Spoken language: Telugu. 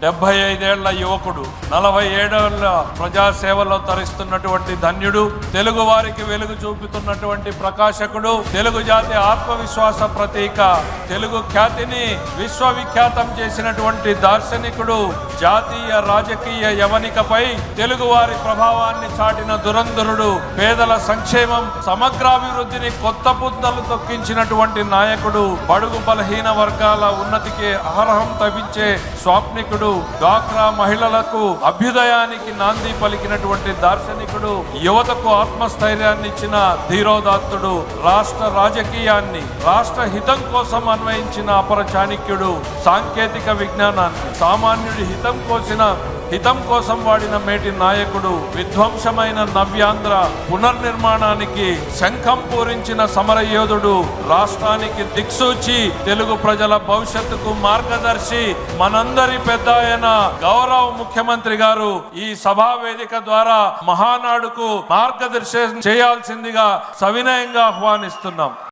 75 ఏళ్ల యువకుడు, 47 ఏళ్ల ప్రజాసేవలో తరిస్తున్నటువంటి ధన్యుడు, తెలుగు వారికి వెలుగు చూపుతున్నటువంటి ప్రకాశకుడు, తెలుగు జాతి ఆత్మవిశ్వాస ప్రతీక, తెలుగు ఖ్యాతిని విశ్వవిఖ్యాతం చేసినటువంటి దార్శనికుడు, జాతీయ రాజకీయ యవనికపై తెలుగు వారి ప్రభావాన్ని చాటిన దురంధరుడు, పేదల సంక్షేమం సమగ్రాభివృద్ధిని కొత్త పుద్దలు తొక్కించినటువంటి నాయకుడు, బడుగు బలహీన వర్గాల ఉన్నతికి అర్హం తవ్వించే స్వాప్నికుడు, డ్వాక్రా మహిళలకు అభ్యుదయానికి నాంది పలికినటువంటి దార్శనికుడు, యువతకు ఆత్మస్థైర్యాన్ని ఇచ్చిన ధీరోదాత్తుడు, రాష్ట్ర రాజకీయాన్ని రాష్ట్ర హితం కోసం అన్వయించిన అపర చాణక్యుడు, సాంకేతిక విజ్ఞానాన్ని సామాన్యుడి హితం కోసం వాడిన మేటి నాయకుడు, విధ్వంసమైన నవ్యాంధ్ర పునర్నిర్మాణానికి శంఖం పూరించిన సమరయోధుడు, రాష్ట్రానికి దిక్సూచి, తెలుగు ప్రజల భవిష్యత్తుకు మార్గదర్శి, మనందరి పెద్ద ఆయన గౌరవ ముఖ్యమంత్రి గారు ఈ సభా వేదిక ద్వారా మహానాడుకు మార్గదర్శనం చేయాల్సిందిగా సవినయంగా ఆహ్వానిస్తున్నాం.